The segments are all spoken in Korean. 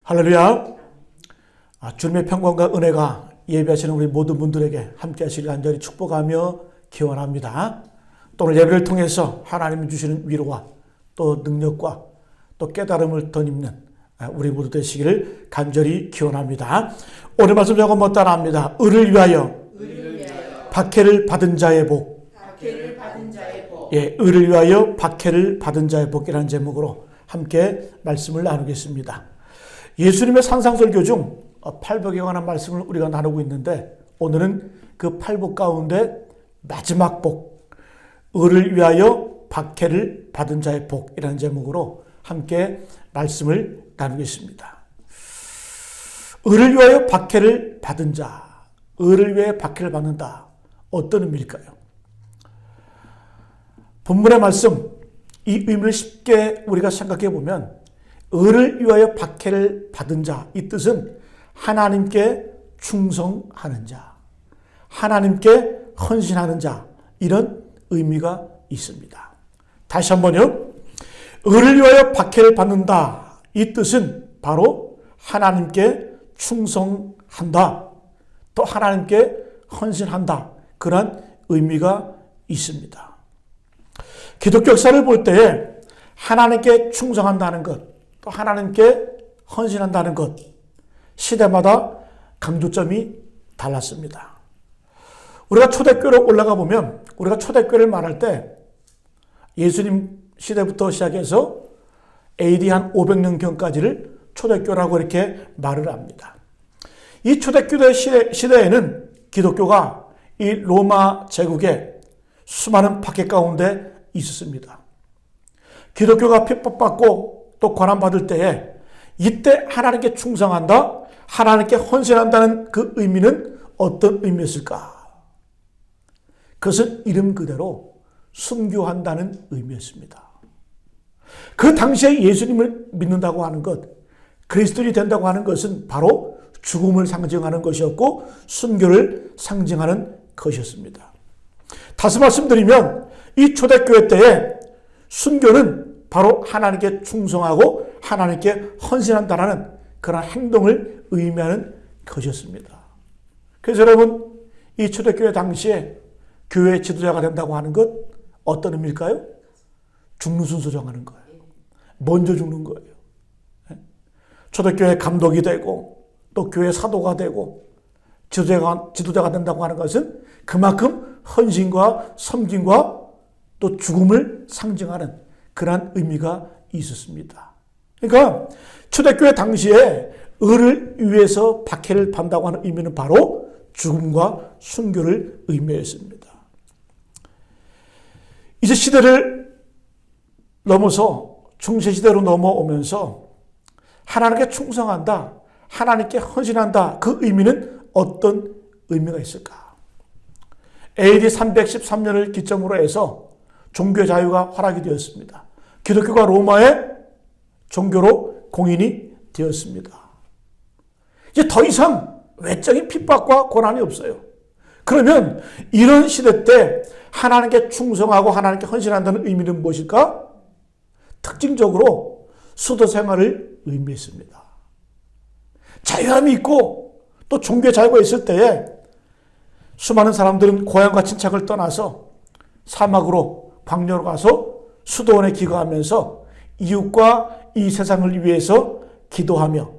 할렐루야. 주님의 평강과 은혜가 예배하시는 우리 모든 분들에게 함께 하시길 간절히 축복하며 기원합니다. 또 오늘 예배를 통해서 하나님이 주시는 위로와 또 능력과 또 깨달음을 덧입는 우리 모두 되시기를 간절히 기원합니다. 오늘 말씀 제가 못 따라합니다. 을을 위하여 박해를 받은 자의 복. 을을 위하여 박해를 받은 자의 복이라는 제목으로 함께 말씀을 나누겠습니다. 예수님의 산상설교 중 팔복에 관한 말씀을 우리가 나누고 있는데, 오늘은 그 팔복 가운데 마지막 복, 을을 위하여 박해를 받은 자의 복이라는 제목으로 함께 말씀을 나누겠습니다. 을을 위하여 박해를 받은 자, 을을 위하여 박해를 받는다. 어떤 의미일까요? 본문의 말씀, 이 의미를 쉽게 우리가 생각해 보면, 을을 위하여 박해를 받은 자, 이 뜻은 하나님께 충성하는 자, 하나님께 헌신하는 자, 이런 의미가 있습니다. 다시 한번요. 을을 위하여 박해를 받는다, 이 뜻은 바로 하나님께 충성한다, 또 하나님께 헌신한다, 그런 의미가 있습니다. 기독교 역사를 볼 때에 하나님께 충성한다는 것, 또 하나님께 헌신한다는 것, 시대마다 강조점이 달랐습니다. 우리가 초대교회로 올라가 보면, 우리가 초대교회를 말할 때 예수님 시대부터 시작해서 AD 한 500년경까지를 초대교회라고 이렇게 말을 합니다. 이 초대교회 시대에는 기독교가 이 로마 제국의 수많은 박해 가운데 있었습니다. 기독교가 핍박받고 또 고난받을 때에 이때 하나님께 충성한다, 하나님께 헌신한다는 그 의미는 어떤 의미였을까? 그것은 이름 그대로 순교한다는 의미였습니다. 그 당시에 예수님을 믿는다고 하는 것, 그리스도인이 된다고 하는 것은 바로 죽음을 상징하는 것이었고 순교를 상징하는 것이었습니다. 다시 말씀드리면 이 초대교회 때에 순교는 바로 하나님께 충성하고 하나님께 헌신한다는 그런 행동을 의미하는 것이었습니다. 그래서 여러분, 이 초대교회 당시에 교회 지도자가 된다고 하는 것, 어떤 의미일까요? 죽는 순서 정하는 거예요. 먼저 죽는 거예요. 초대교회 감독이 되고 또 교회 사도가 되고 지도자가 된다고 하는 것은 그만큼 헌신과 섬김과 또 죽음을 상징하는 그러한 의미가 있었습니다. 그러니까 초대교회 당시에 을을 위해서 박해를 받는다고 하는 의미는 바로 죽음과 순교를 의미했습니다. 이제 시대를 넘어서 중세시대로 넘어오면서 하나님께 충성한다, 하나님께 헌신한다, 그 의미는 어떤 의미가 있을까? AD 313년을 기점으로 해서 종교 자유가 허락이 되었습니다. 기독교가 로마의 종교로 공인이 되었습니다. 이제 더 이상 외적인 핍박과 고난이 없어요. 그러면 이런 시대 때 하나님께 충성하고 하나님께 헌신한다는 의미는 무엇일까? 특징적으로 수도 생활을 의미했습니다. 자유함이 있고 또 종교 자유가 있을 때에 수많은 사람들은 고향과 친척을 떠나서 사막으로 광야로 가서 수도원에 기거하면서 이웃과 이 세상을 위해서 기도하며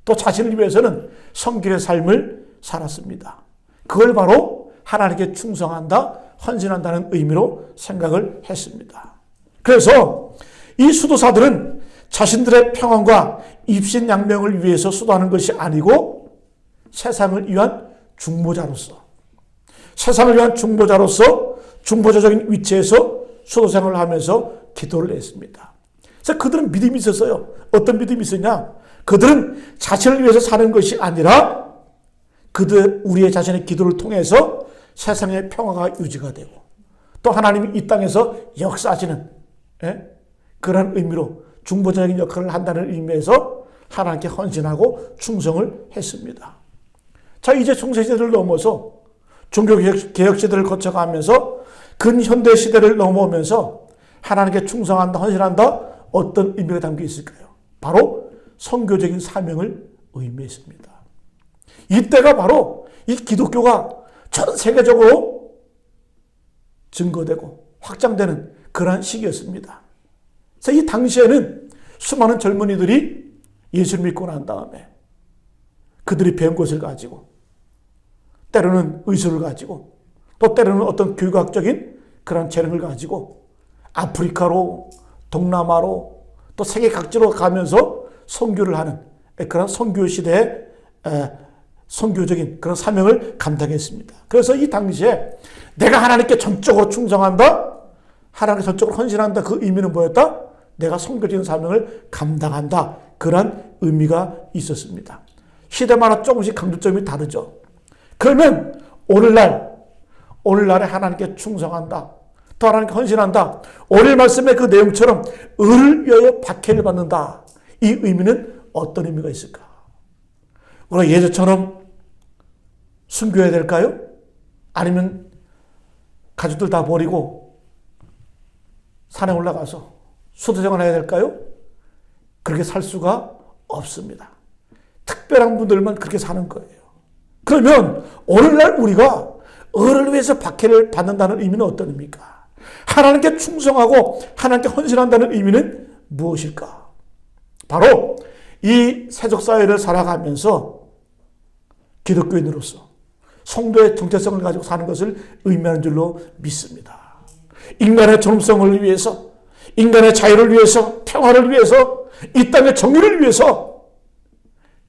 또 자신을 위해서는 성결의 삶을 살았습니다. 그걸 바로 하나님께 충성한다, 헌신한다는 의미로 생각을 했습니다. 그래서 이 수도사들은 자신들의 평안과 입신양명을 위해서 수도하는 것이 아니고 세상을 위한 중보자로서, 세상을 위한 중보자적인 위치에서 수도 생활을 하면서 기도를 했습니다. 그래서 그들은 믿음이 있었어요. 어떤 믿음이 있었냐? 그들은 자신을 위해서 사는 것이 아니라 우리의 자신의 기도를 통해서 세상의 평화가 유지가 되고 또 하나님이 이 땅에서 역사하시는 그런 의미로 중보자적인 역할을 한다는 의미에서 하나님께 헌신하고 충성을 했습니다. 자, 이제 중세시대를 넘어서 종교개혁시대를 거쳐가면서 근현대 시대를 넘어오면서 하나님께 충성한다, 헌신한다, 어떤 의미가 담겨 있을까요? 바로 선교적인 사명을 의미했습니다. 이때가 바로 이 기독교가 전 세계적으로 증거되고 확장되는 그러한 시기였습니다. 그래서 이 당시에는 수많은 젊은이들이 예수를 믿고 난 다음에 그들이 배운 것을 가지고 때로는 의술을 가지고 또 때로는 어떤 교육학적인 그런 재능을 가지고 아프리카로 동남아로 또 세계 각지로 가면서 선교를 하는 그런 선교 시대의 선교적인 그런 사명을 감당했습니다. 그래서 이 당시에 내가 하나님께 전적으로 충성한다, 하나님께 전적으로 헌신한다, 그 의미는 뭐였다? 내가 선교적인 사명을 감당한다, 그런 의미가 있었습니다. 시대마다 조금씩 강조점이 다르죠. 그러면 오늘날에 하나님께 충성한다, 또 하나님께 헌신한다, 오늘 말씀의 그 내용처럼 의를 위하여 박해를 받는다, 이 의미는 어떤 의미가 있을까? 우리가 예전처럼 순교해야 될까요? 아니면 가족들 다 버리고 산에 올라가서 수도생활 해야 될까요? 그렇게 살 수가 없습니다. 특별한 분들만 그렇게 사는 거예요. 그러면 오늘날 우리가 의를 위해서 박해를 받는다는 의미는 어떤 의미입니까? 하나님께 충성하고 하나님께 헌신한다는 의미는 무엇일까? 바로 이 세속사회를 살아가면서 기독교인으로서 성도의 정체성을 가지고 사는 것을 의미하는 줄로 믿습니다. 인간의 존엄성을 위해서, 인간의 자유를 위해서, 평화를 위해서, 이 땅의 정의를 위해서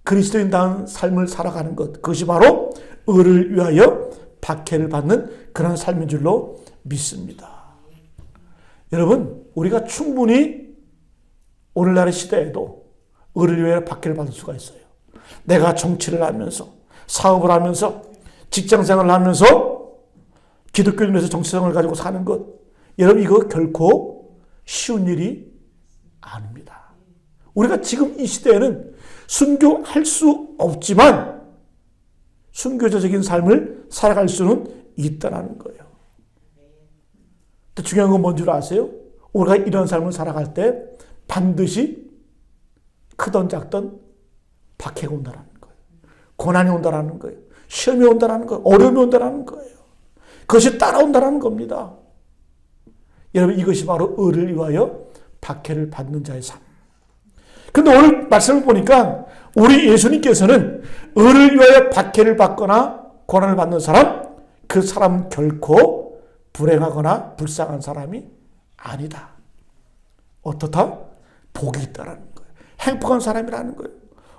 그리스도인다운 삶을 살아가는 것, 그것이 바로 의를 위하여 박해를 받는 그런 삶인 줄로 믿습니다. 여러분, 우리가 충분히 오늘날의 시대에도 의를 위하여 박해를 받을 수가 있어요. 내가 정치를 하면서, 사업을 하면서, 직장생활을 하면서 기독교인에서 정체성을 가지고 사는 것, 여러분 이거 결코 쉬운 일이 아닙니다. 우리가 지금 이 시대에는 순교할 수 없지만 순교자적인 삶을 살아갈 수는 있다는 거예요. 중요한 건 뭔지 아세요? 우리가 이런 삶을 살아갈 때 반드시 크던 작던 박해가 온다는 거예요. 고난이 온다는 거예요. 시험이 온다는 거예요. 어려움이 온다는 거예요. 그것이 따라온다는 겁니다. 여러분, 이것이 바로 의를 위하여 박해를 받는 자의 삶. 근데 오늘 말씀을 보니까 우리 예수님께서는 의를 위하여 박해를 받거나 고난을 받는 사람, 그 사람은 결코 불행하거나 불쌍한 사람이 아니다. 어떻다? 복이 있다는 거예요. 행복한 사람이라는 거예요.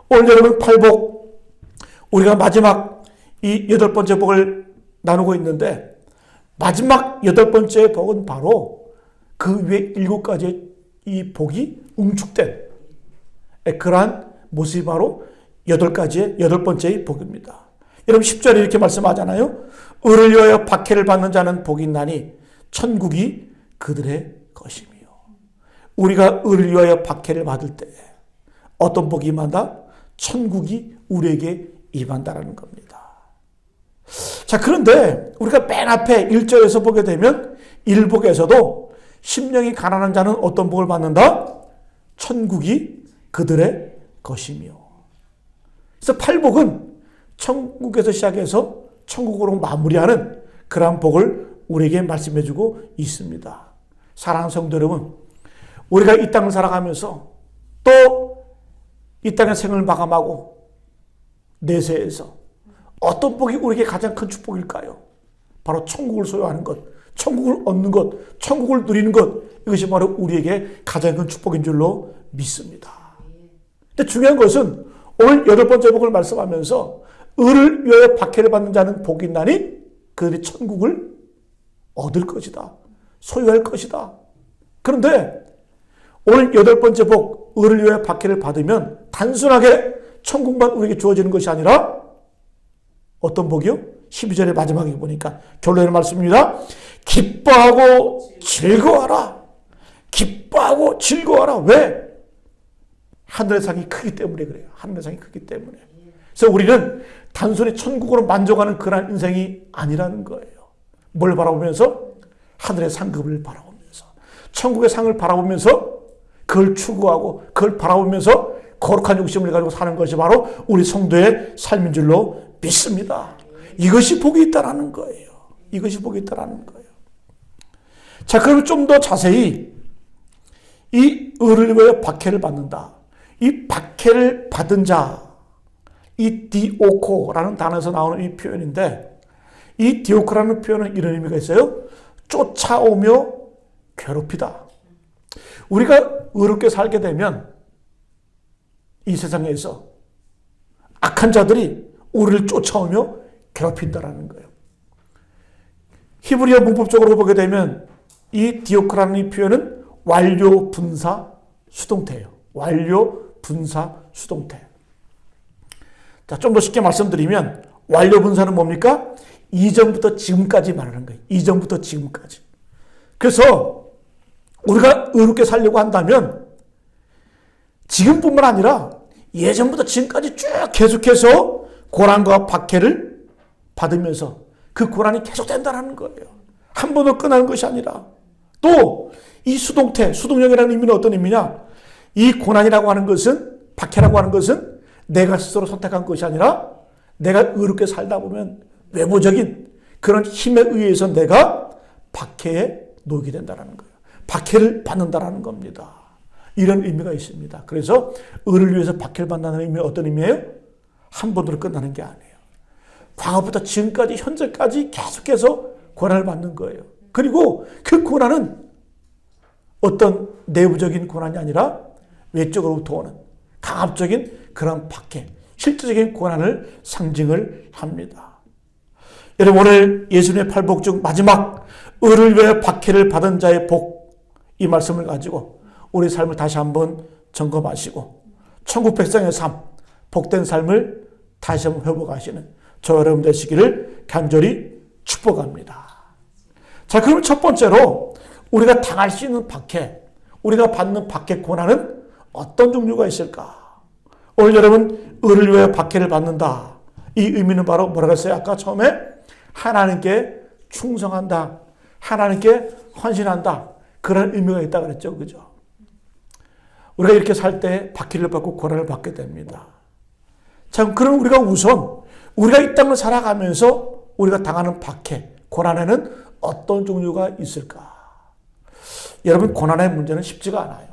오늘 여러분 팔복, 우리가 마지막 이 8번째 복을 나누고 있는데 마지막 8번째 복은 바로 그 위에 7가지의 이 복이 응축된 그러한 모습이 바로 8번째의 복입니다. 여러분 10절에 이렇게 말씀하잖아요. 의를 위하여 박해를 받는 자는 복이 있나니 천국이 그들의 것이며. 우리가 의를 위하여 박해를 받을 때 어떤 복이 임한다? 천국이 우리에게 임한다라는 겁니다. 자, 그런데 우리가 맨 앞에 1절에서 보게 되면 1복에서도 심령이 가난한 자는 어떤 복을 받는다? 천국이 그들의 것이며. 그래서 8복은 천국에서 시작해서 천국으로 마무리하는 그러한 복을 우리에게 말씀해주고 있습니다. 사랑하는 성도 여러분, 우리가 이 땅을 살아가면서 또 이 땅의 생을 마감하고 내세에서 어떤 복이 우리에게 가장 큰 축복일까요? 바로 천국을 소유하는 것, 천국을 얻는 것, 천국을 누리는 것, 이것이 바로 우리에게 가장 큰 축복인 줄로 믿습니다. 근데 중요한 것은 오늘 8번째 복을 말씀하면서 의를 위하여 박해를 받는 자는 복이 있나니 그들이 천국을 얻을 것이다. 소유할 것이다. 그런데 오늘 8번째 복, 의를 위하여 박해를 받으면 단순하게 천국만 우리에게 주어지는 것이 아니라 어떤 복이요? 12절의 마지막에 보니까 결론의 말씀입니다. 기뻐하고 즐거워하라. 기뻐하고 즐거워하라. 왜? 하늘의 상이 크기 때문에 그래요. 하늘의 상이 크기 때문에. 그래서 우리는 단순히 천국으로 만족하는 그런 인생이 아니라는 거예요. 뭘 바라보면서? 하늘의 상급을 바라보면서, 천국의 상을 바라보면서 그걸 추구하고 그걸 바라보면서 거룩한 욕심을 가지고 사는 것이 바로 우리 성도의 삶인 줄로 믿습니다. 이것이 복이 있다라는 거예요. 이것이 복이 있다라는 거예요. 자, 그럼 좀 더 자세히 이 의를 위하여 박해를 받는다. 이 박해를 받은 자, 이 디오코라는 단어에서 나오는 이 표현인데, 이 디오코라는 표현은 이런 의미가 있어요. 쫓아오며 괴롭히다. 우리가 의롭게 살게 되면 이 세상에서 악한 자들이 우리를 쫓아오며 괴롭힌다라는 거예요. 히브리어 문법적으로 보게 되면 이 디오코라는 이 표현은 완료 분사 수동태예요. 완료 분사 수동태. 자, 좀 더 쉽게 말씀드리면 완료 분사는 뭡니까? 이전부터 지금까지 말하는 거예요. 이전부터 지금까지. 그래서 우리가 의롭게 살려고 한다면 지금뿐만 아니라 예전부터 지금까지 쭉 계속해서 고난과 박해를 받으면서 그 고난이 계속된다는 거예요. 한 번으로 끝나는 것이 아니라 또 이 수동태, 수동형이라는 의미는 어떤 의미냐? 이 고난이라고 하는 것은, 박해라고 하는 것은 내가 스스로 선택한 것이 아니라 내가 의롭게 살다 보면 외부적인 그런 힘에 의해서 내가 박해에 놓이게 된다는 거예요. 박해를 받는다는 겁니다. 이런 의미가 있습니다. 그래서 의를 위해서 박해를 받는다는 의미는 어떤 의미예요? 한 번으로 끝나는 게 아니에요. 과거부터 지금까지 현재까지 계속해서 고난을 받는 거예요. 그리고 그 고난은 어떤 내부적인 고난이 아니라 외적으로부터 오는 강압적인 그런 박해, 실질적인 고난을 상징을 합니다. 여러분, 오늘 예수님의 팔복 중 마지막 의를 위해 박해를 받은 자의 복, 이 말씀을 가지고 우리 삶을 다시 한번 점검하시고 천국 백성의 삶, 복된 삶을 다시 한번 회복하시는 저 여러분 되시기를 간절히 축복합니다. 자, 그럼 첫 번째로 우리가 당할 수 있는 박해, 우리가 받는 박해 고난은 어떤 종류가 있을까? 오늘 여러분 의를 위해 박해를 받는다. 이 의미는 바로 뭐라고 했어요? 아까 처음에 하나님께 충성한다. 하나님께 헌신한다. 그런 의미가 있다고 그랬죠. 그죠? 우리가 이렇게 살 때 박해를 받고 고난을 받게 됩니다. 자, 그럼 우리가 우선 우리가 이 땅을 살아가면서 우리가 당하는 박해, 고난에는 어떤 종류가 있을까? 여러분, 고난의 문제는 쉽지가 않아요.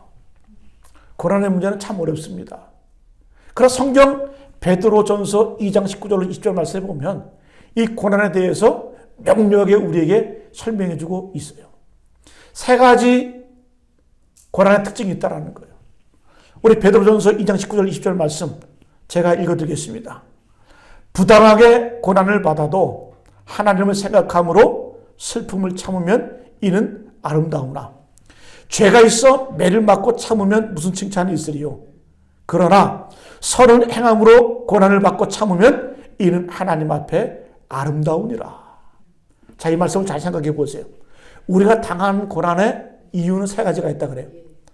고난의 문제는 참 어렵습니다. 그러나 성경 베드로전서 2장 19절로 20절 말씀에 보면 이 고난에 대해서 명료하게 우리에게 설명해 주고 있어요. 세 가지 고난의 특징이 있다는 거예요. 우리 베드로전서 2장 19절 20절 말씀 제가 읽어드리겠습니다. 부당하게 고난을 받아도 하나님을 생각함으로 슬픔을 참으면 이는 아름다우나 죄가 있어 매를 맞고 참으면 무슨 칭찬이 있으리요. 그러나 선을 행함으로 고난을 받고 참으면 이는 하나님 앞에 아름다우니라. 자, 이 말씀을 잘 생각해 보세요. 우리가 당하는 고난의 이유는 세 가지가 있다 그래요.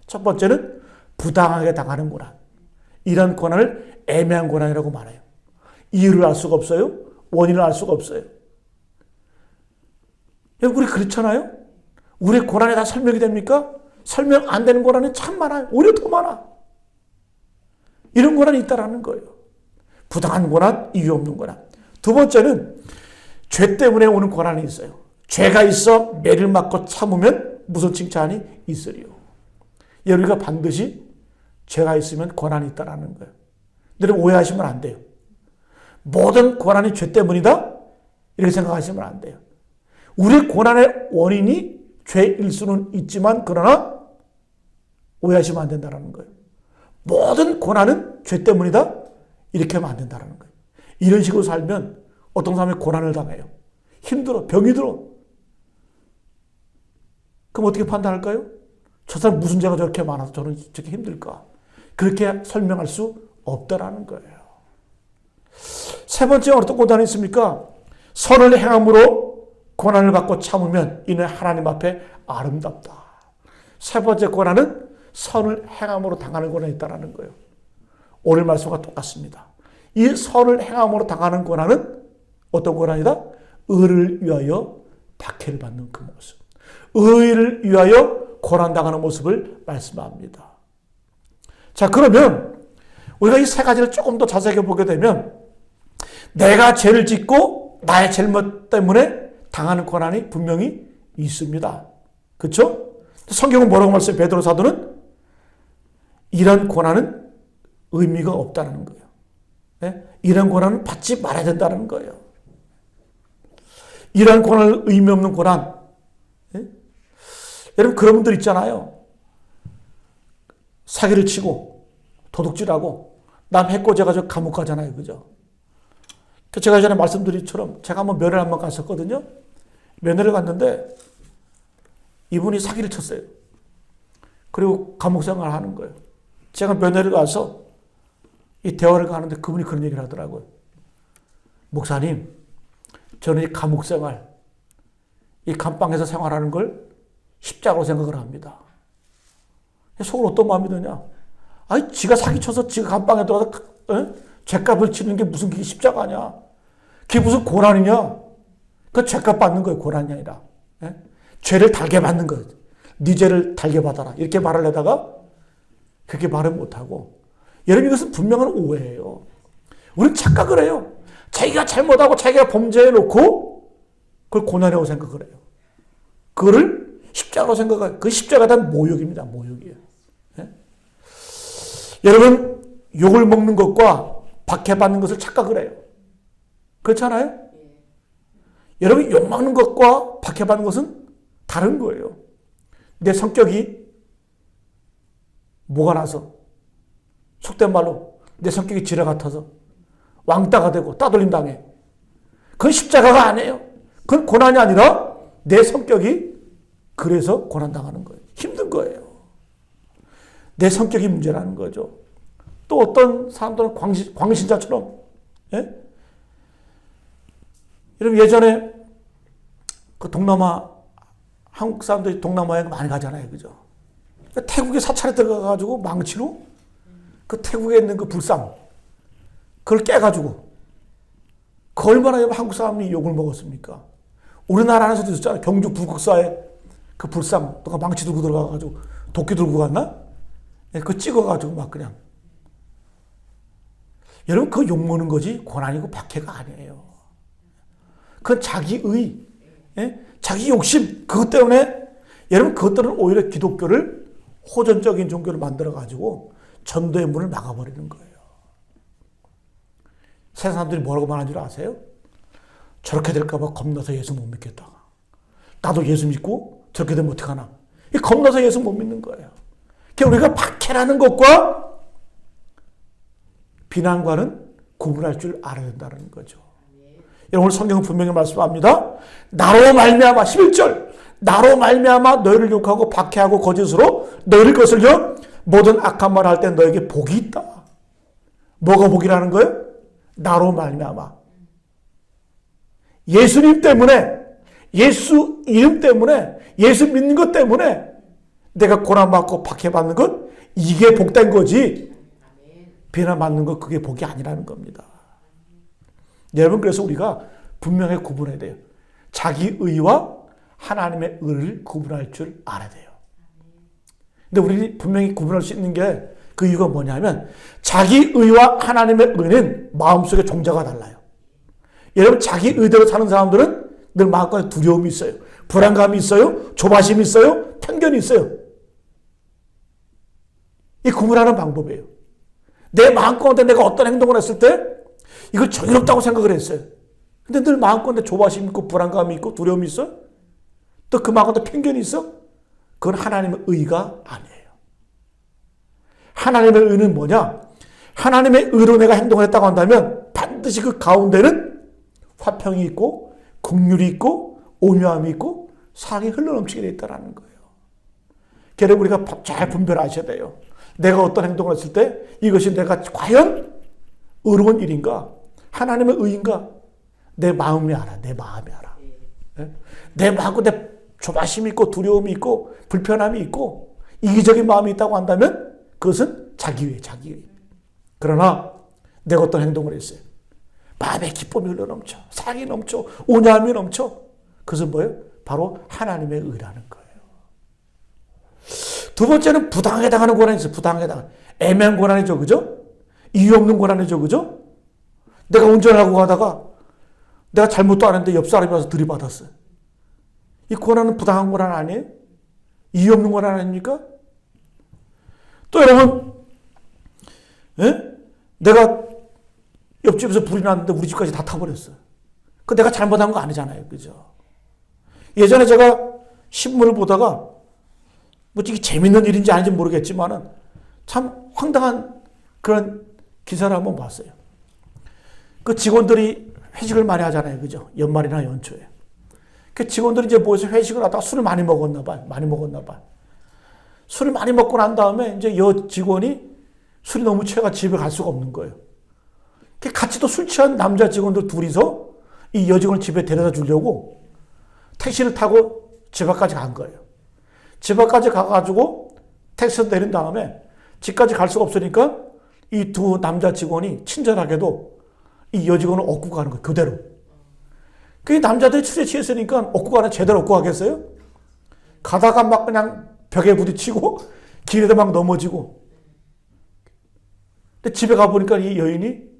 첫 번째는 부당하게 당하는 고난. 이런 고난을 애매한 고난이라고 말해요. 이유를 알 수가 없어요. 원인을 알 수가 없어요. 우리 그렇잖아요. 우리의 고난이 다 설명이 됩니까? 설명 안 되는 고난이 참 많아요. 오히려 더 많아. 이런 고난이 있다라는 거예요. 부당한 고난, 이유 없는 고난. 두 번째는 죄 때문에 오는 고난이 있어요. 죄가 있어 매를 맞고 참으면 무슨 칭찬이 있으리요. 우리가 반드시 죄가 있으면 고난이 있다라는 거예요. 여러분, 오해하시면 안 돼요. 모든 고난이 죄 때문이다? 이렇게 생각하시면 안 돼요. 우리 고난의 원인이 죄일 수는 있지만 그러나 오해하시면 안 된다는 거예요. 모든 고난은 죄 때문이다? 이렇게 하면 안 된다는 거예요. 이런 식으로 살면 어떤 사람이 고난을 당해요. 힘들어. 병이 들어. 그럼 어떻게 판단할까요? 저 사람 무슨 죄가 저렇게 많아서 저는 저렇게 힘들까? 그렇게 설명할 수 없다라는 거예요. 세 번째 어떤 고난이 있습니까? 선을 행함으로 고난을 받고 참으면 이는 하나님 앞에 아름답다. 세 번째 고난은 선을 행함으로 당하는 고난이 있다는 거예요. 오늘 말씀과 똑같습니다. 이 선을 행함으로 당하는 고난은 어떤 고난이다? 의를 위하여 박해를 받는 그 모습. 의를 위하여 고난당하는 모습을 말씀합니다. 자, 그러면 우리가 이 세 가지를 조금 더 자세하게 보게 되면 내가 죄를 짓고 나의 잘못 때문에 당하는 고난이 분명히 있습니다. 그렇죠? 성경은 뭐라고 말씀해요? 베드로 사도는 이런 고난은 의미가 없다는 거예요. 네? 이런 고난은 받지 말아야 된다는 거예요. 이런 고난은 의미 없는 고난. 네? 여러분 그런 분들 있잖아요. 사기를 치고 도둑질하고 남 해코지해가지고 감옥 가잖아요. 그죠? 제가 전에 말씀드린 처럼 제가 한번 면회를 한번 갔었거든요. 면회를 갔는데 이분이 사기를 쳤어요. 그리고 감옥 생활을 하는 거예요. 제가 면회를 가서 이 대화를 가는데 그분이 그런 얘기를 하더라고요. 목사님, 저는 이 감옥 생활, 이 감방에서 생활하는 걸 십자가로 생각을 합니다. 속으로 어떤 마음이 드냐? 아니, 지가 사기쳐서 지가 감방에 들어가서 죄값을 치는 게 무슨 그게 십자가냐? 그게 무슨 고난이냐? 그 죄값 받는 거예요. 고난이 아니라. 예? 죄를 달게 받는 거예요. 네 죄를 달게 받아라. 이렇게 말을 하다가 그렇게 말을 못하고 여러분 이것은 분명한 오해예요. 우리는 착각을 해요. 자기가 잘못하고 자기가 범죄해놓고 그걸 고난이라고 생각을 해요. 그거를 십자가로 생각해요. 그 십자가에 대한 모욕입니다. 모욕이에요. 예? 여러분 욕을 먹는 것과 박해받는 것을 착각을 해요. 그렇잖아요? 여러분 욕 먹는 것과 박해받는 것은 다른 거예요. 내 성격이 뭐가 나서 속된 말로 내 성격이 지뢰 같아서 왕따가 되고 따돌림 당해. 그건 십자가가 아니에요. 그건 고난이 아니라 내 성격이 그래서 고난당하는 거예요. 힘든 거예요. 내 성격이 문제라는 거죠. 또 어떤 사람들은 광신자처럼 예? 여러분 예전에 그 동남아 한국 사람들이 동남아에 많이 가잖아요. 그죠? 태국에 사찰에 들어가가지고 망치로 그 태국에 있는 그 불상 그걸 깨가지고 그 얼마나 한국 사람이 욕을 먹었습니까? 우리나라 안에서도 있었잖아요. 경주 불국사에 그 불상 누가 망치 들고 들어가가지고 도끼 들고 갔나? 그거 찍어가지고 막 그냥 여러분 그거 욕먹는 거지 고난이고 박해가 아니에요. 그건 자기의 자기 욕심 그것 때문에 여러분 그것들은 오히려 기독교를 호전적인 종교를 만들어가지고 전도의 문을 막아버리는 거예요. 세상 사람들이 뭐라고 말하는 줄 아세요? 저렇게 될까봐 겁나서 예수 못 믿겠다. 나도 예수 믿고 저렇게 되면 어떡하나. 겁나서 예수 못 믿는 거예요. 그러니까 우리가 박해라는 것과 비난과는 구분할 줄 알아야 된다는 거죠. 여러분 성경은 분명히 말씀합니다. 나로 말미암아 11절 나로 말미암아 너희를 욕하고 박해하고 거짓으로 너희를 거슬려 모든 악한 말 할 때 너에게 복이 있다. 뭐가 복이라는 거예요? 나로 말미암아 예수님 때문에 예수 이름 때문에 예수 믿는 것 때문에 내가 고난받고 박해받는 것 이게 복된 거지 비난받는 것 그게 복이 아니라는 겁니다. 여러분 그래서 우리가 분명히 구분해야 돼요. 자기 의와 하나님의 의를 구분할 줄 알아야 돼요. 근데 우리 분명히 구분할 수 있는 게 그 이유가 뭐냐면 자기 의와 하나님의 의는 마음속에 종자가 달라요. 여러분 자기 의대로 사는 사람들은 늘 마음속에 두려움이 있어요. 불안감이 있어요. 조바심이 있어요. 편견이 있어요. 이 구분하는 방법이에요. 내 마음 가운데 내가 어떤 행동을 했을 때 이걸 정의롭다고 생각을 했어요. 근데 늘 마음 가운데 조바심이 있고 불안감이 있고 두려움이 있어? 또 그 마음 가운데 편견이 있어? 그건 하나님의 의가 아니에요. 하나님의 의는 뭐냐? 하나님의 의로 내가 행동을 했다고 한다면 반드시 그 가운데는 화평이 있고 긍휼이 있고 온유함이 있고 사랑이 흘러넘치게 되어 있다는 거예요. 그래서 우리가 잘 분별하셔야 돼요. 내가 어떤 행동을 했을 때 이것이 내가 과연 의로운 일인가? 하나님의 의인가? 내 마음이 알아. 내 마음이 알아. 내 마음과 내 조바심이 있고 두려움이 있고 불편함이 있고 이기적인 마음이 있다고 한다면 그것은 자기의. 그러나 내가 어떤 행동을 했어요. 마음에 기쁨이 흘러넘쳐. 사랑이 넘쳐. 온유함이 넘쳐. 그것은 뭐예요? 바로 하나님의 의라는 거예요. 두 번째는 부당하게 당하는 고난이 있어요. 부당하게 당하는. 애매한 고난이죠. 그죠? 이유 없는 고난이죠. 그죠? 내가 운전하고 가다가 내가 잘못도 안 했는데 옆 사람이 와서 들이받았어요. 이 고난은 부당한 고난 아니에요? 이유 없는 고난 아닙니까? 또 여러분, 예? 내가 옆집에서 불이 났는데 우리 집까지 다 타버렸어요. 그 내가 잘못한 거 아니잖아요. 그죠? 예전에 제가 신문을 보다가 뭐 이게 재밌는 일인지 아닌지 모르겠지만은 참 황당한 그런 기사를 한번 봤어요. 그 직원들이 회식을 많이 하잖아요. 그죠? 연말이나 연초에. 그 직원들이 이제 모여서 회식을 하다가 술을 많이 먹었나 봐요. 술을 많이 먹고 난 다음에 이제 여 직원이 술이 너무 취해가 집에 갈 수가 없는 거예요. 같이 또 술 취한 남자 직원들 둘이서 이 여직원을 집에 데려다 주려고 택시를 타고 집 앞까지 간 거예요. 집 앞까지 가가지고 택시에서 내린 다음에 집까지 갈 수가 없으니까 이 두 남자 직원이 친절하게도 이 여직원을 업고 가는 거예요. 그대로. 그 남자들이 술에 취했으니까 업고 가는 제대로 업고 가겠어요? 가다가 막 그냥 벽에 부딪히고 길에도 막 넘어지고. 근데 집에 가보니까 이 여인이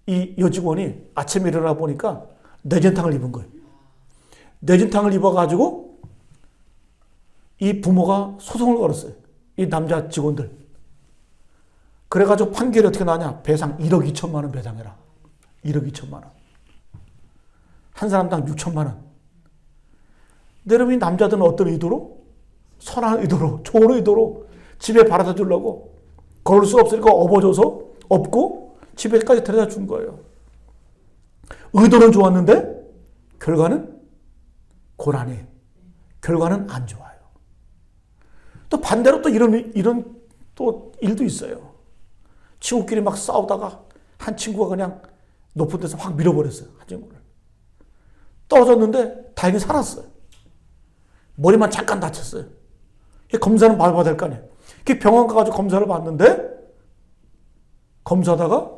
이 여직원이 아침에 일어나 보니까 뇌진탕을 입은 거예요. 뇌진탕을 입어가지고 이 부모가 소송을 걸었어요. 이 남자 직원들. 그래가지고 판결이 어떻게 나냐. 배상 1억 2천만 원 배상해라. 1억 2천만 원. 한 사람당 6천만 원. 근데 여러분 이 남자들은 어떤 의도로? 선한 의도로, 좋은 의도로 집에 바라다 주려고 걸을 수 없으니까 업어줘서 업고 집에까지 데려다 준 거예요. 의도는 좋았는데 결과는 고난이에요. 결과는 안 좋아요. 또 반대로 또 이런 또 일도 있어요. 친구끼리 막 싸우다가 한 친구가 그냥 높은 데서 확 밀어버렸어요. 한 친구를. 떨어졌는데 다행히 살았어요. 머리만 잠깐 다쳤어요. 검사는 받아야 될 거 아니에요. 병원 가가지고 검사를 받는데 검사하다가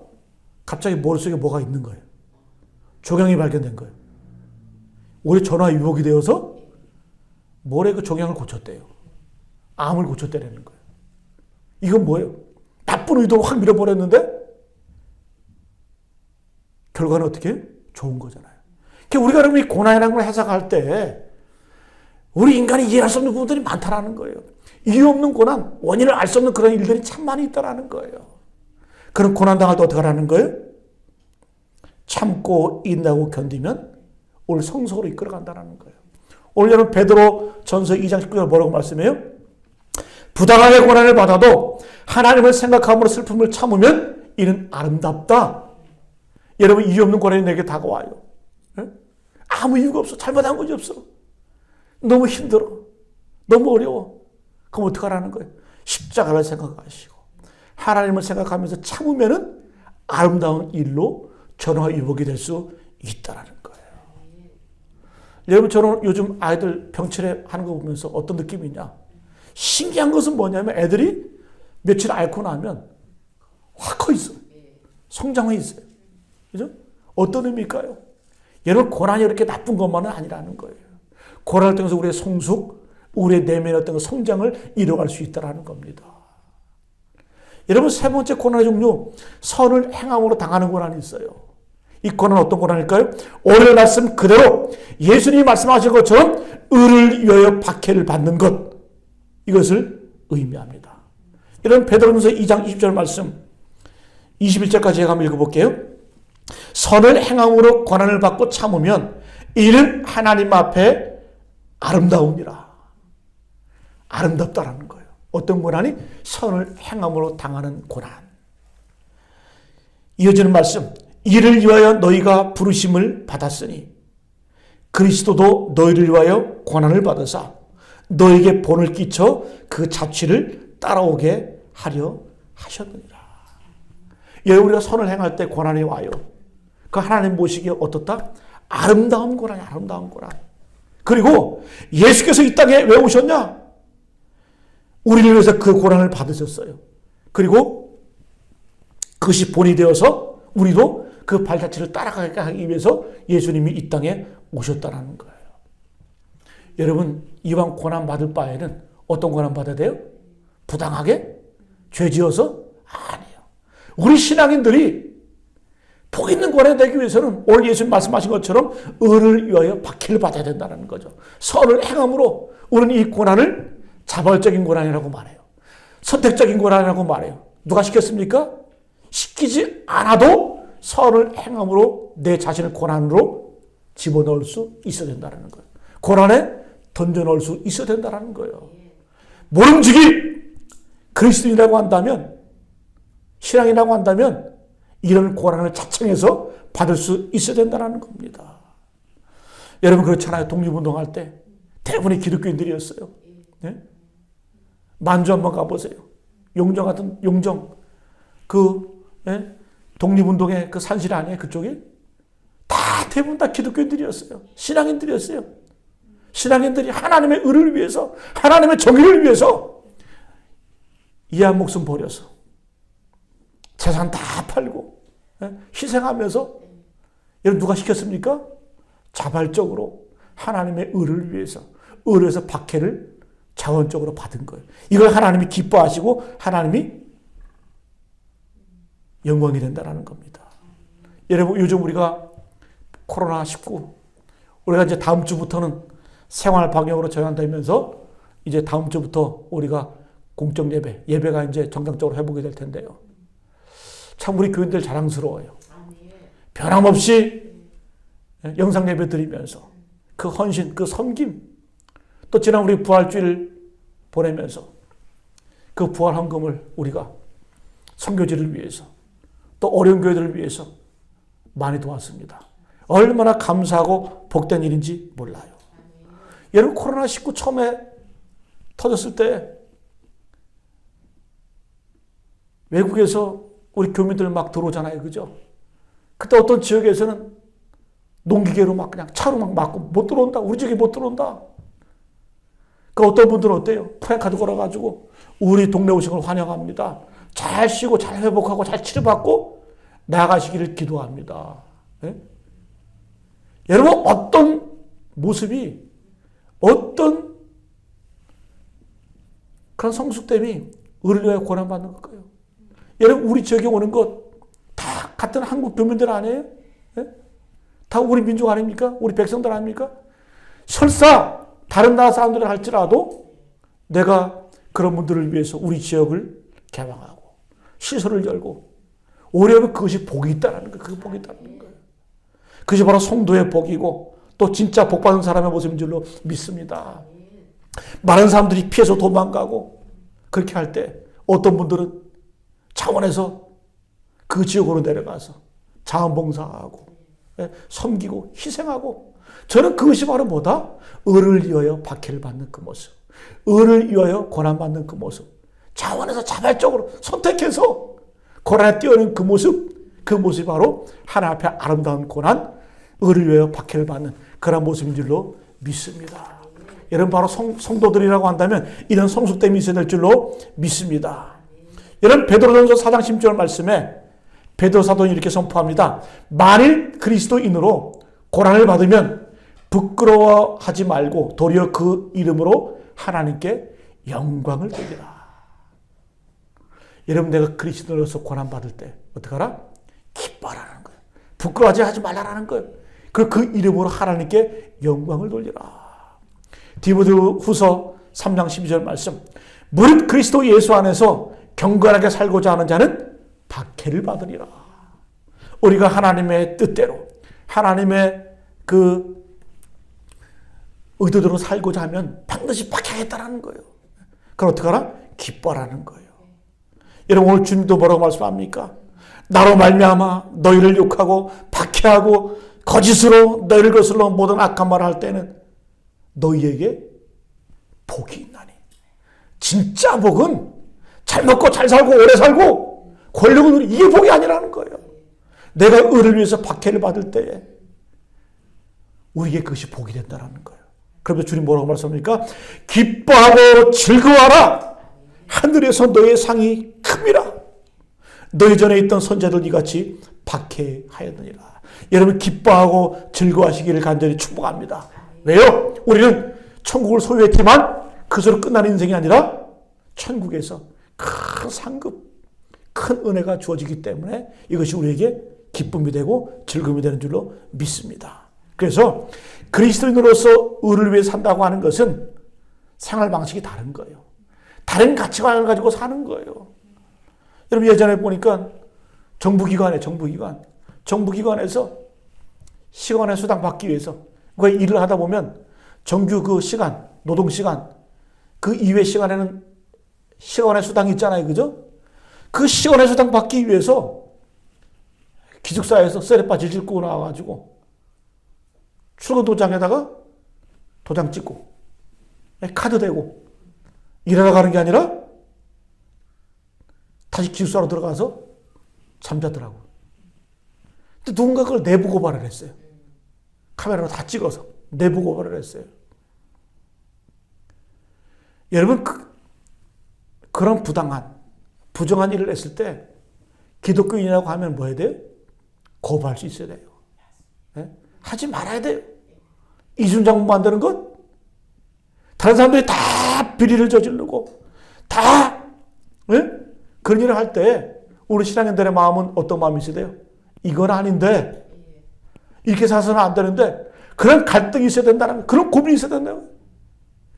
갑자기 머릿속에 뭐가 있는 거예요. 종양이 발견된 거예요. 오히려 전화위복이 되어서 모레 그 종양을 고쳤대요. 암을 고쳤대라는 거예요. 이건 뭐예요? 나쁜 의도로 확 밀어버렸는데 결과는 어떻게? 좋은 거잖아요. 우리가 여러분 이 고난이라는 걸 해석할 때 우리 인간이 이해할 수 없는 부분들이 많다라는 거예요. 이유 없는 고난, 원인을 알 수 없는 그런 일들이 참 많이 있다라는 거예요. 그런 고난 당할 때 어떻게 하라는 거예요? 참고 인내하고 견디면 오늘 성속으로 이끌어간다는 거예요. 오늘 여러분 베드로 전서 2장 19절 뭐라고 말씀해요? 부당하게 고난을 받아도 하나님을 생각함으로 슬픔을 참으면 이는 아름답다. 여러분 이유 없는 고난이 내게 다가와요. 아무 이유가 없어. 잘못한 것이 없어. 너무 힘들어. 너무 어려워. 그럼 어떡하라는 거예요? 십자가를 생각하시고 하나님을 생각하면서 참으면은 아름다운 일로 전화위복이 될 수 있다라는 거예요. 여러분 저는 요즘 아이들 병치레 하는 거 보면서 어떤 느낌이냐? 신기한 것은 뭐냐면 애들이 며칠 앓고 나면 확 커 있어요. 성장해 있어요. 그죠? 어떤 의미일까요? 여러분 고난이 이렇게 나쁜 것만은 아니라는 거예요. 고난을 통해서 우리의 성숙, 우리의 내면의 어떤 성장을 이뤄갈 수 있다는 겁니다. 여러분 세 번째 고난의 종류, 선을 행함으로 당하는 고난이 있어요. 이 고난은 어떤 고난일까요? 오늘 말씀 그대로 예수님이 말씀하신 것처럼 의를 위하여 박해를 받는 것, 이것을 의미합니다. 이런 베드로전서 2장 20절 말씀 21절까지 제가 한번 읽어볼게요. 선을 행함으로 고난을 받고 참으면 이는 하나님 앞에 아름다우니라. 아름답다라는 거예요. 어떤 고난이? 선을 행함으로 당하는 고난. 이어지는 말씀. 이를 위하여 너희가 부르심을 받았으니 그리스도도 너희를 위하여 고난을 받으사 너에게 본을 끼쳐 그 자취를 따라오게 하려 하셨느니라. 여러분 우리가 선을 행할 때 고난이 와요. 그 하나님 보시기에 어떻다? 아름다운 고난이 아름다운 고난. 그리고 예수께서 이 땅에 왜 오셨냐? 우리를 위해서 그 고난을 받으셨어요. 그리고 그것이 본이 되어서 우리도 그 발자취를 따라가게 하기 위해서 예수님이 이 땅에 오셨다는 거예요. 여러분 이왕 고난 받을 바에는 어떤 고난 받아야 돼요? 부당하게? 죄 지어서? 아니에요. 우리 신앙인들이 복 있는 고난이 되기 위해서는 오늘 예수님 말씀하신 것처럼 의를 위하여 박해를 받아야 된다는 거죠. 선을 행함으로 우리는 이 고난을 자발적인 고난이라고 말해요. 선택적인 고난이라고 말해요. 누가 시켰습니까? 시키지 않아도 선을 행함으로 내 자신을 고난으로 집어넣을 수 있어야 된다는 거예요. 고난에 던져넣을 수 있어야 된다는 거예요. 모름지기 그리스도인이라고 한다면, 신앙이라고 한다면 이런 고난을 자청해서 받을 수 있어야 된다는 겁니다. 여러분 그렇잖아요. 독립운동할 때 대부분이 기독교인들이었어요. 네? 만주 한번 가보세요. 용정 같은 용정 독립운동의 그 산실 아니에요? 그쪽에 다 대부분 다 기독교인들이었어요. 신앙인들이었어요. 신앙인들이 하나님의 의를 위해서, 하나님의 정의를 위해서 이한 목숨 버려서 재산 다 팔고 희생하면서, 여러분 누가 시켰습니까? 자발적으로 하나님의 의를 위해서, 의를 위해서 박해를 자원적으로 받은 거예요. 이걸 하나님이 기뻐하시고 하나님이 영광이 된다는 겁니다. 여러분 요즘 우리가 코로나19 우리가 이제 다음 주부터는 생활 방역으로 전환되면서 이제 다음 주부터 우리가 공적 예배가 이제 정상적으로 회복이 될 텐데요. 참 우리 교인들 자랑스러워요. 변함없이 영상 예배 드리면서 그 헌신, 그 섬김, 또 지난 우리 부활주일 보내면서 그 부활 헌금을 우리가 선교지를 위해서 또 어려운 교회들을 위해서 많이 도왔습니다. 얼마나 감사하고 복된 일인지 몰라요. 여러분 코로나19 처음에 터졌을 때 외국에서 우리 교민들 막 들어오잖아요. 그죠? 그때 어떤 지역에서는 농기계로 막 그냥 차로 막 막고 못 들어온다. 우리 지역에 못 들어온다. 그 어떤 분들은 어때요? 프랜카드 걸어가지고 우리 동네 오신 걸 환영합니다. 잘 쉬고 잘 회복하고 잘 치료받고 나가시기를 기도합니다. 네? 여러분 어떤 모습이 어떤 그런 성숙됨이 의를 위하여 고난받는 걸까요? 여러분 우리 지역에 오는 것 다 같은 한국 교민들 아니에요? 네? 다 우리 민족 아닙니까? 우리 백성들 아닙니까? 설사 다른 나라 사람들을 할지라도 내가 그런 분들을 위해서 우리 지역을 개방하고 시설을 열고 오히려 그것이 복이 있다는 거예요. 그게 복이 있다는 거예요. 그것이 바로 성도의 복이고 또 진짜 복받은 사람의 모습인 줄로 믿습니다. 많은 사람들이 피해서 도망가고 그렇게 할 때 어떤 분들은 차원에서 그 지역으로 내려가서 자원봉사하고 섬기고 희생하고 저는 그것이 바로 뭐다? 의를 위하여 박해를 받는 그 모습, 의를 위하여 고난받는 그 모습, 차원에서 자발적으로 선택해서 고난에 뛰어는 그 모습이 바로 하나님 앞에 아름다운 고난, 의를 위하여 박해를 받는 그런 모습인 줄로 믿습니다. 여러분 바로 성도들이라고 한다면 이런 성숙됨이 있어야 될 줄로 믿습니다. 여러분 베드로전서 4장 10절 말씀에 베드로 사도는 이렇게 선포합니다. 만일 그리스도인으로 고난을 받으면 부끄러워하지 말고 도리어 그 이름으로 하나님께 영광을 돌리라. 여러분 내가 그리스도로서 고난받을 때 어떡하라? 기뻐하라는 거예요. 부끄러워하지 하지 말라라는 거예요. 그리고 그 이름으로 하나님께 영광을 돌리라. 디모데후서 3장 12절 말씀. 무릇 그리스도 예수 안에서 경건하게 살고자 하는 자는 박해를 받으리라. 우리가 하나님의 뜻대로 하나님의 그 의도대로 살고자 하면 반드시 박해하겠다는 거예요. 그럼 어떻게 하라? 기뻐하라는 거예요. 여러분 오늘 주님도 뭐라고 말씀합니까? 나로 말미암아 너희를 욕하고 박해하고 거짓으로 너희를 거슬러 모든 악한 말을 할 때는 너희에게 복이 있나니. 진짜 복은 잘 먹고 잘 살고 오래 살고 권력을 누리는 이게 복이 아니라는 거예요. 내가 의를 위해서 박해를 받을 때에 우리에게 그것이 복이 된다는 거예요. 그러면서 주님 뭐라고 말씀합니까? 기뻐하고 즐거워하라. 하늘에서 너의 상이 큽니다. 너희 전에 있던 선자들 이같이 박해하였느니라. 여러분 기뻐하고 즐거워하시기를 간절히 축복합니다. 왜요? 우리는 천국을 소유했지만 그것으로 끝나는 인생이 아니라 천국에서 큰 상급, 큰 은혜가 주어지기 때문에 이것이 우리에게 기쁨이 되고 즐거움이 되는 줄로 믿습니다. 그래서 그리스도인으로서 의를 위해 산다고 하는 것은 생활 방식이 다른 거예요. 다른 가치관을 가지고 사는 거예요. 여러분 예전에 보니까 정부기관에서 시간의 수당 받기 위해서 그 일을 하다 보면 정규 그 시간, 노동시간, 그 이외 시간에는 시간의 수당이 있잖아요. 그죠? 그 시간의 수당 받기 위해서 기숙사에서 셀레파 질질 끄고 나와가지고 출근 도장에다가 도장 찍고 카드 대고 일하러 가는 게 아니라 다시 기숙사로 들어가서 잠자더라고. 근데 누군가 그걸 내부 고발을 했어요. 카메라로 다 찍어서 내부 고발을 했어요. 여러분 그런 부정한 일을 했을 때 기독교인이라고 하면 뭐 해야 돼요? 거부할 수 있어야 돼요. 네? 하지 말아야 돼요. 이순장군 만드는 것? 다른 사람들이 다 비리를 저지르고 다 네? 그런 일을 할 때 우리 신앙인들의 마음은 어떤 마음이 있어야 돼요? 이건 아닌데 이렇게 사서는 안 되는데 그런 갈등이 있어야 된다는 그런 고민이 있어야 된다는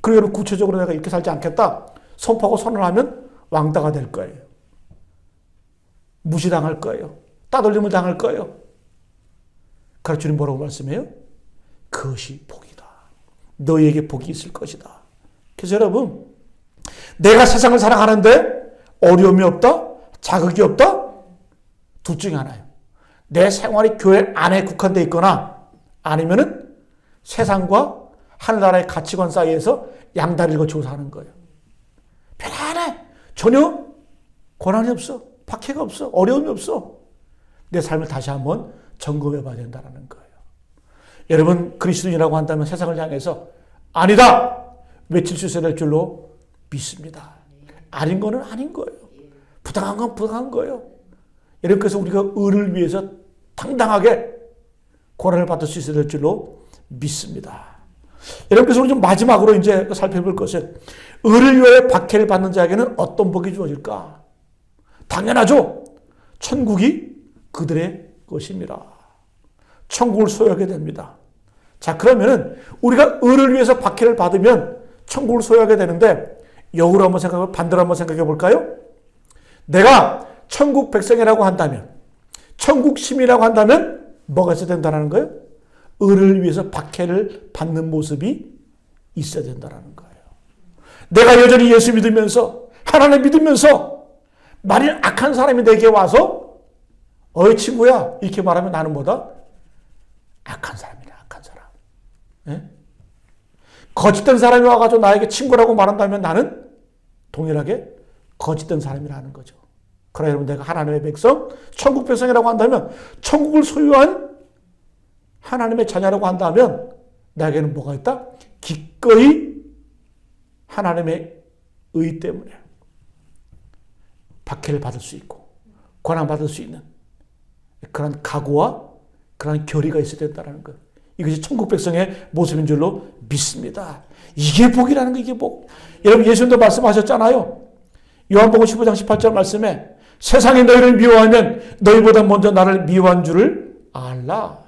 그리고 여러분 구체적으로 내가 이렇게 살지 않겠다 선포하고 선언하면 왕따가 될 거예요. 무시당할 거예요. 따돌림을 당할 거예요. 그래서 주님 뭐라고 말씀해요? 그것이 복이다. 너희에게 복이 있을 것이다. 그래서 여러분 내가 세상을 살아가는데 어려움이 없다? 자극이 없다? 둘 중에 하나예요. 내 생활이 교회 안에 국한되어 있거나 아니면은 세상과 하늘나라의 가치관 사이에서 양다리를 거치고 사는 거예요. 편안해. 전혀 고난이 없어. 박해가 없어. 어려움이 없어. 내 삶을 다시 한번 점검해 봐야 된다는 거예요. 여러분 그리스도인이라고 한다면 세상을 향해서 아니다 외칠 수 있어야 될 줄로 믿습니다. 아닌 거는 아닌 거예요. 부당한 건 부당한 거예요. 여러분 그래서 우리가 의를 위해서 당당하게 고난을 받을 수 있어야 될 줄로 믿습니다. 여러분 그래서 우리 좀 마지막으로 이제 살펴볼 것은 의를 위해 박해를 받는 자에게는 어떤 복이 주어질까? 당연하죠. 천국이 그들의 것입니다. 천국을 소유하게 됩니다. 자 그러면은 우리가 의를 위해서 박해를 받으면 천국을 소유하게 되는데 역으로 한번 반대로 한번 생각해 볼까요? 내가 천국 백성이라고 한다면 천국 시민이라고 한다면 뭐가 있어야 된다는 거예요? 의를 위해서 박해를 받는 모습이 있어야 된다는 거예요. 내가 여전히 예수 믿으면서 하나님 믿으면서 만일 악한 사람이 내게 와서 어이 친구야 이렇게 말하면 나는 뭐다? 악한 사람이다. 악한 사람. 네? 거짓된 사람이 와가지고 나에게 친구라고 말한다면 나는 동일하게 거짓된 사람이라는 거죠. 그러나 여러분 내가 하나님의 백성, 천국 백성이라고 한다면 천국을 소유한 하나님의 자녀라고 한다면 나에게는 뭐가 있다? 기꺼이 하나님의 의 때문에 박해를 받을 수 있고 고난받을 수 있는 그런 각오와 그런 결의가 있어야 된다는 것. 이것이 천국 백성의 모습인 줄로 믿습니다. 이게 복이라는 거 이게 복. 여러분 예수님도 말씀하셨잖아요. 요한복음 15장 18절 말씀에 세상이 너희를 미워하면 너희보다 먼저 나를 미워한 줄을 알라.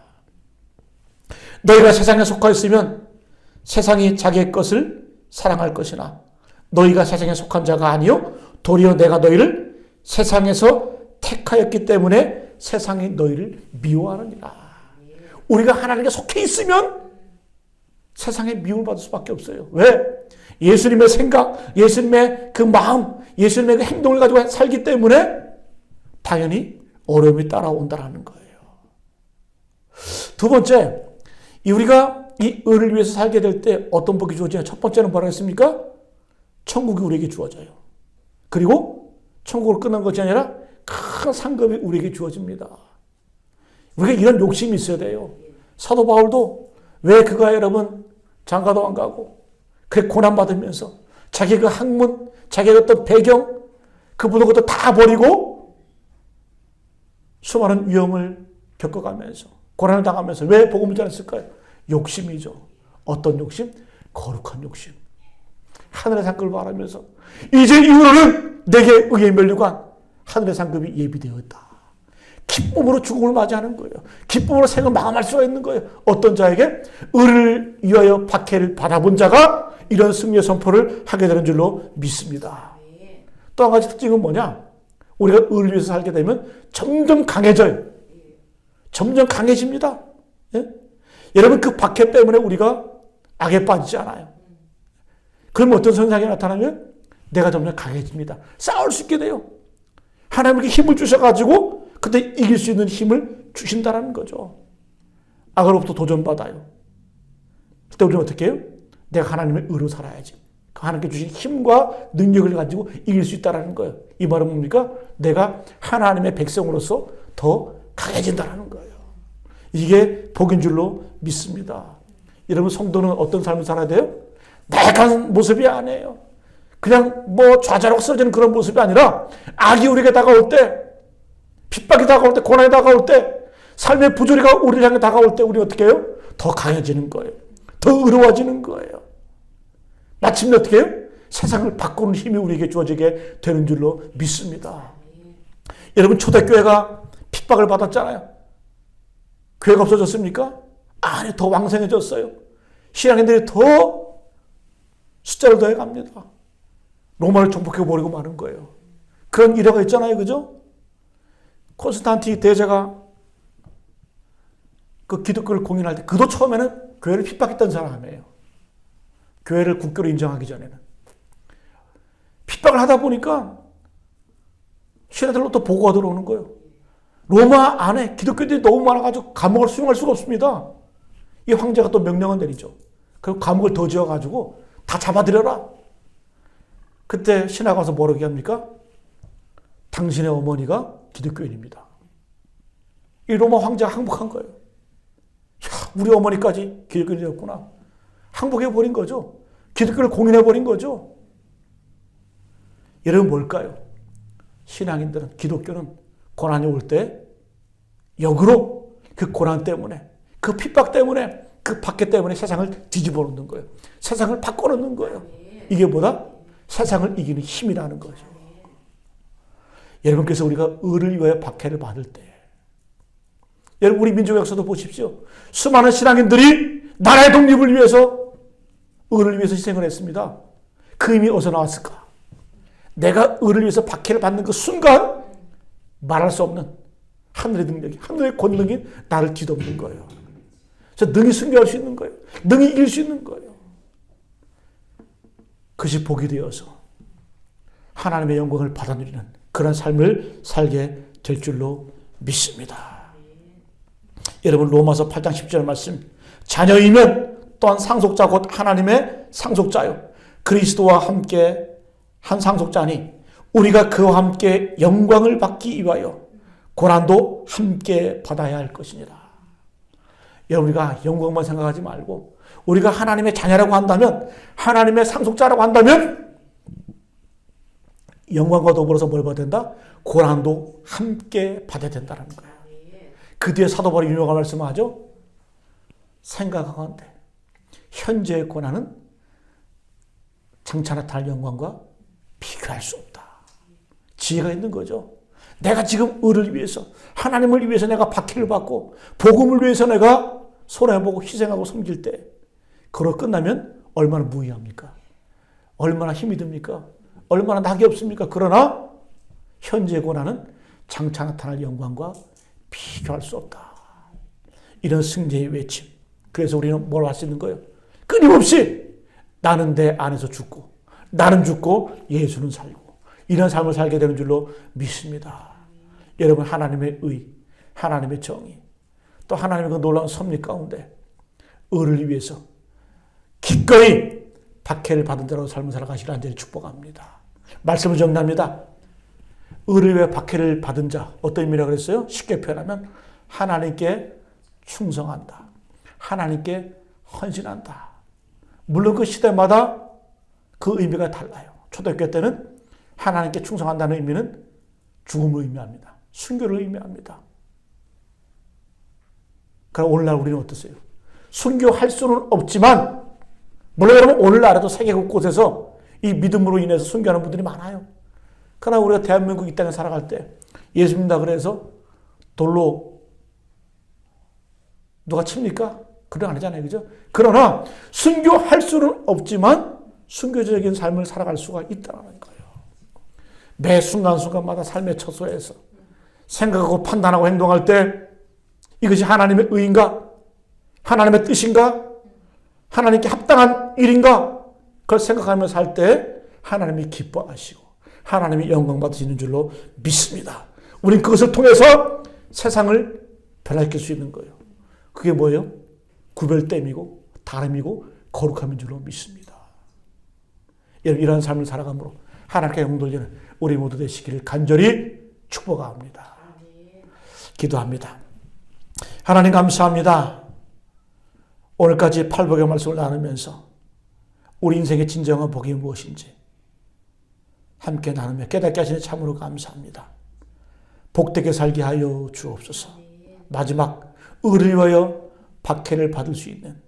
너희가 세상에 속하였으면 세상이 자기의 것을 사랑할 것이나 너희가 세상에 속한 자가 아니요 도리어 내가 너희를 세상에서 택하였기 때문에 세상이 너희를 미워하느니라. 우리가 하나님께 속해 있으면 세상에 미움을 받을 수밖에 없어요. 왜? 예수님의 생각, 예수님의 그 마음, 예수님의 그 행동을 가지고 살기 때문에 당연히 어려움이 따라온다는 거예요. 두 번째, 우리가 이 의를 위해서 살게 될 때 어떤 복이 주어지냐? 첫 번째는 뭐라 했습니까? 천국이 우리에게 주어져요. 그리고 천국을 끝난 것이 아니라 큰 상급이 우리에게 주어집니다. 우리가 이런 욕심이 있어야 돼요. 사도 바울도 왜 그가 여러분 장가도 안 가고 그래 고난받으면서 자기 그 학문, 자기의 어떤 배경 그 모든 것도 다 버리고 수많은 위험을 겪어가면서 고난을 당하면서 왜 복음을 전했을까요? 욕심이죠. 어떤 욕심? 거룩한 욕심. 하늘의 상급을 바라면서 이제 이후로는 내게 의의 면류관 하늘의 상급이 예비되어 있다. 기쁨으로 죽음을 맞이하는 거예요. 기쁨으로 생을 마감할 수가 있는 거예요. 어떤 자에게? 의를 위하여 박해를 받아본 자가 이런 승리의 선포를 하게 되는 줄로 믿습니다. 또 한 가지 특징은 뭐냐? 우리가 의를 위해서 살게 되면 점점 강해져요. 점점 강해집니다. 예? 여러분, 그 박해 때문에 우리가 악에 빠지지 않아요. 그러면 어떤 현상이 나타나면 내가 점점 강해집니다. 싸울 수 있게 돼요. 하나님께 힘을 주셔가지고 그때 이길 수 있는 힘을 주신다는 거죠. 악으로부터 도전받아요. 그때 우리는 어떻게 해요? 내가 하나님의 의로 살아야지. 하나님께 주신 힘과 능력을 가지고 이길 수 있다는 거예요. 이 말은 뭡니까? 내가 하나님의 백성으로서 더 강해진다는 거예요. 이게 복인 줄로 믿습니다. 여러분, 성도는 어떤 삶을 살아야 돼요? 나약한 모습이 아니에요. 그냥 뭐 좌절하고 쓰러지는 그런 모습이 아니라 악이 우리에게 다가올 때, 핍박이 다가올 때, 고난이 다가올 때, 삶의 부조리가 우리를 향해 다가올 때 우리는 어떻게 해요? 더 강해지는 거예요. 더 의로워지는 거예요. 마침내 어떻게 해요? 세상을 바꾸는 힘이 우리에게 주어지게 되는 줄로 믿습니다. 여러분, 초대교회가 핍박을 받았잖아요. 교회가 없어졌습니까? 아니, 더 왕성해졌어요. 신앙인들이 더 숫자를 더해갑니다. 로마를 정복해버리고 마는 거예요. 그런 일화가 있잖아요. 그죠? 콘스탄티 대제가 그 기독교를 공인할 때 그도 처음에는 교회를 핍박했던 사람이에요. 교회를 국교로 인정하기 전에는. 핍박을 하다 보니까 신하들로 또 보고가 들어오는 거예요. 로마 안에 기독교인들이 너무 많아가지고 감옥을 수용할 수가 없습니다. 이 황제가 또 명령을 내리죠. 그리고 감옥을 더 지어가지고 다 잡아들여라. 그때 신하가 와서 뭐라고 얘기합니까? 당신의 어머니가 기독교인입니다. 이 로마 황제가 항복한 거예요. 야, 우리 어머니까지 기독교인이었구나. 항복해버린 거죠. 기독교를 공인해버린 거죠. 여러분, 뭘까요? 신앙인들은, 기독교는 고난이 올 때 역으로 그 고난 때문에, 그 핍박 때문에, 그 박해 때문에 세상을 뒤집어 놓는 거예요. 세상을 바꿔놓는 거예요. 이게 뭐다? 세상을 이기는 힘이라는 거죠. 여러분께서 우리가 의를 위하여 박해를 받을 때, 여러분, 우리 민족 역사도 보십시오. 수많은 신앙인들이 나라의 독립을 위해서, 의를 위해서 희생을 했습니다. 그 힘이 어디서 나왔을까? 내가 의를 위해서 박해를 받는 그 순간 말할 수 없는 하늘의 능력이, 하늘의 권능이 나를 뒤덮는 거예요. 그래서 능히 승리할 수 있는 거예요. 능히 이길 수 있는 거예요. 그것이 복이 되어서 하나님의 영광을 받아 누리는 그런 삶을 살게 될 줄로 믿습니다. 여러분, 로마서 8장 10절 말씀, 자녀이면 또한 상속자 곧 하나님의 상속자요 그리스도와 함께 한 상속자니 우리가 그와 함께 영광을 받기 위하여 고난도 함께 받아야 할 것이니라. 여러분, 우리가 영광만 생각하지 말고 우리가 하나님의 자녀라고 한다면, 하나님의 상속자라고 한다면 영광과 더불어서 뭘 받아야 된다? 고난도 함께 받아야 된다는 거예요. 그 뒤에 사도 바울이 유명한 말씀을 하죠. 생각하건대 현재의 고난은 장차 나타날 영광과 비교할 수 없다. 지혜가 있는 거죠. 내가 지금 의를 위해서, 하나님을 위해서 내가 박해를 받고 복음을 위해서 내가 손해보고 희생하고 섬길 때, 그걸 끝나면 얼마나 무의합니까? 얼마나 힘이 듭니까? 얼마나 낙이 없습니까? 그러나 현재 고난은 장차 나타날 영광과 비교할 수 없다. 이런 승리의 외침. 그래서 우리는 뭘 할 수 있는 거예요? 끊임없이 나는 내 안에서 죽고, 나는 죽고 예수는 살고, 이런 삶을 살게 되는 줄로 믿습니다. 여러분, 하나님의 의, 하나님의 정의, 또 하나님의 그 놀라운 섭리 가운데 의를 위해서 기꺼이 박해를 받은 자로 삶을 살아가시라 간절히 축복합니다. 말씀을 정리합니다. 의를 위해 박해를 받은 자, 어떤 의미라고 그랬어요? 쉽게 표현하면 하나님께 충성한다. 하나님께 헌신한다. 물론 그 시대마다 그 의미가 달라요. 초대교회 때는 하나님께 충성한다는 의미는 죽음을 의미합니다. 순교를 의미합니다. 그럼 오늘날 우리는 어떠세요? 순교할 수는 없지만, 물론 여러분 오늘날에도 세계 곳곳에서 이 믿음으로 인해서 순교하는 분들이 많아요. 그러나 우리가 대한민국 이 땅에 살아갈 때 예수 믿는다 그래서 돌로 누가 칩니까? 그런 거 아니잖아요. 그죠? 그러나 순교할 수는 없지만 순교적인 삶을 살아갈 수가 있다는 거예요. 매 순간순간마다 삶의 처소에서 생각하고 판단하고 행동할 때 이것이 하나님의 의인가? 하나님의 뜻인가? 하나님께 합당한 일인가? 그걸 생각하며 살 때 하나님이 기뻐하시고 하나님이 영광 받으시는 줄로 믿습니다. 우린 그것을 통해서 세상을 변화시킬 수 있는 거예요. 그게 뭐예요? 구별됨이고 다름이고 거룩함인 줄로 믿습니다. 여러분, 이러한 삶을 살아감으로 하나님께 영광 돌리는 우리 모두 되시기를 간절히 축복합니다. 기도합니다. 하나님 감사합니다. 오늘까지 팔복의 말씀을 나누면서 우리 인생의 진정한 복이 무엇인지 함께 나누며 깨닫게 하시니 참으로 감사합니다. 복되게 살게 하여 주옵소서. 마지막 의를 위하여 박해를 받을 수 있는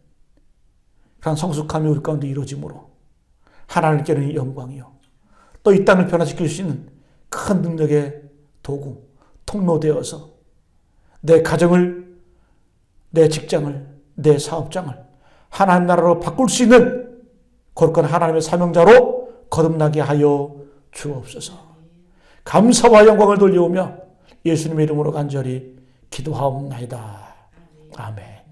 그런 성숙함이 우리 가운데 이루어지므로 하나님께는 영광이요 또 이 땅을 변화시킬 수 있는 큰 능력의 도구, 통로되어서 내 가정을, 내 직장을, 내 사업장을 하나님 나라로 바꿀 수 있는 거룩한 하나님의 사명자로 거듭나게 하여 주옵소서. 감사와 영광을 돌려오며 예수님의 이름으로 간절히 기도하옵나이다. 아멘.